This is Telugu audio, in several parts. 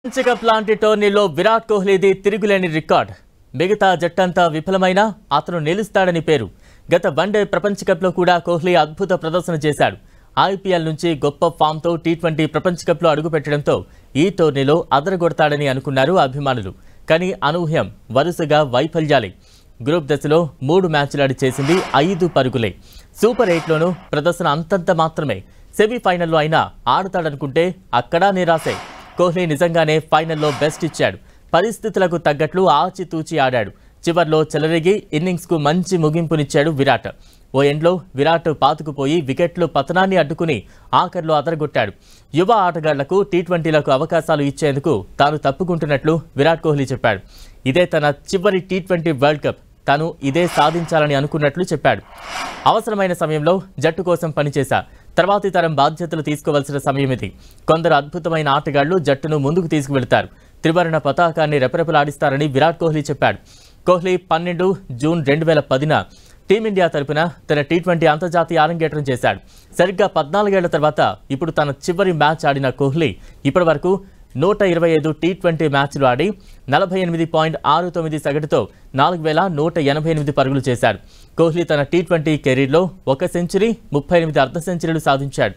ప్రపంచకప్ లాంటి టోర్నీలో విరాట్ కోహ్లీది తిరుగులేని రికార్డ్. మిగతా జట్టంతా విఫలమైనా అతను నిలుస్తాడని పేరు. గత వన్డే ప్రపంచకప్లో కూడా కోహ్లీ అద్భుత ప్రదర్శన చేశాడు. ఐపీఎల్ నుంచి గొప్ప ఫామ్తో టీ20 ప్రపంచకప్లో అడుగుపెట్టడంతో ఈ టోర్నీలో అదరగొడతాడని అనుకున్నారు అభిమానులు. కానీ అనూహ్యం వరుసగా వైఫల్యాలే. గ్రూప్ దశలో 3 మ్యాచ్లాడి చేసింది 5 పరుగులే. సూపర్ 8లోనూ ప్రదర్శన అంతంత మాత్రమే. సెమీఫైనల్లో అయినా ఆడతాడనుకుంటే అక్కడా నిరాశే. కోహ్లీ నిజంగానే ఫైనల్లో బెస్ట్ ఇచ్చాడు. పరిస్థితులకు తగ్గట్లు ఆచితూచి ఆడాడు. చివర్లో చెలరేగి ఇన్నింగ్స్కు మంచి ముగింపునిచ్చాడు విరాట్. ఓ ఎండ్లో విరాట్ పాతుకుపోయి వికెట్లు పతనాన్ని అడ్డుకుని ఆఖర్లో అదరగొట్టాడు. యువ ఆటగాళ్లకు టీ20లకు అవకాశాలు ఇచ్చేందుకు తాను తప్పుకుంటున్నట్లు విరాట్ కోహ్లీ చెప్పాడు. ఇదే తన చివరి టీ20 వరల్డ్ కప్. తాను ఇదే సాధించాలని అనుకున్నట్లు చెప్పాడు. అవసరమైన సమయంలో జట్టు కోసం పనిచేశా. తర్వాతి తరం బాధ్యతలు తీసుకోవాల్సిన సమయం ఇది. కొందరు అద్భుతమైన ఆటగాళ్లు జట్టును ముందుకు తీసుకువెళ్తారు. త్రివర్ణ పతాకాన్ని రెపరెపలాడిస్తారని విరాట్ కోహ్లీ చెప్పాడు. కోహ్లీ 12 జూన్ 2010న టీమిండియా తరపున తన టీ20 అంతర్జాతీయ అరంగేట్రం చేశాడు. సరిగ్గా 14 ఏళ్ల తర్వాత ఇప్పుడు తన చివరి మ్యాచ్ ఆడిన కోహ్లీ ఇప్పటి వరకు 125 టీ20 మ్యాచ్లు ఆడి 48.69 సగటుతో 4188 పరుగులు చేశాడు. కోహ్లీ తన టీ20 కెరీర్లో 1 సెంచరీ 38 అర్ధ సెంచరీలు సాధించాడు.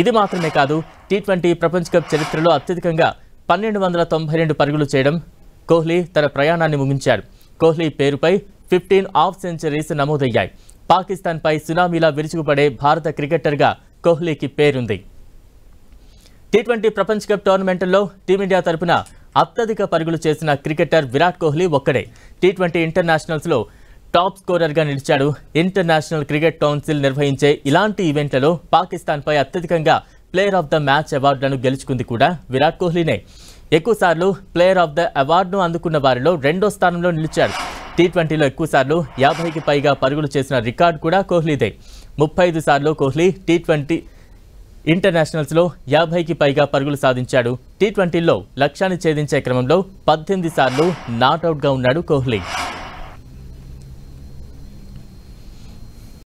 ఇది మాత్రమే కాదు, టీ20 ప్రపంచకప్ చరిత్రలో అత్యధికంగా 1292 పరుగులు చేయడం కోహ్లీ తన ప్రయాణాన్ని ముగించాడు. కోహ్లీ పేరుపై 15 హాఫ్ సెంచరీస్ నమోదయ్యాయి. పాకిస్తాన్పై సునామీలా విరుచుకుపడే భారత క్రికెటర్గా కోహ్లీకి పేరుంది. టీ20 ప్రపంచకప్ టోర్నమెంట్లో టీమిండియా తరపున అత్యధిక పరుగులు చేసిన క్రికెటర్ విరాట్ కోహ్లీ ఒక్కడే. టీ20 ఇంటర్నేషనల్స్లో టాప్ స్కోరర్గా నిలిచాడు. ఇంటర్నేషనల్ క్రికెట్ కౌన్సిల్ నిర్వహించే ఇలాంటి ఈవెంట్లలో పాకిస్తాన్పై అత్యధికంగా ప్లేయర్ ఆఫ్ ద మ్యాచ్ అవార్డులను గెలుచుకుంది కూడా విరాట్ కోహ్లీనే. ఎక్కువసార్లు ప్లేయర్ ఆఫ్ ద అవార్డును అందుకున్న వారిలో 2వ స్థానంలో నిలిచాడు. టీ20లో ఎక్కువసార్లు 50కి పైగా పరుగులు చేసిన రికార్డు కూడా కోహ్లీదే. 35 సార్లు కోహ్లీ టీ20 ఇంటర్నేషనల్స్లో 50కి పైగా పరుగులు సాధించాడు. టీ20లో లక్ష్యాన్ని ఛేదించే క్రమంలో 18 సార్లు నాట్అవుట్గా ఉన్నాడు కోహ్లీ.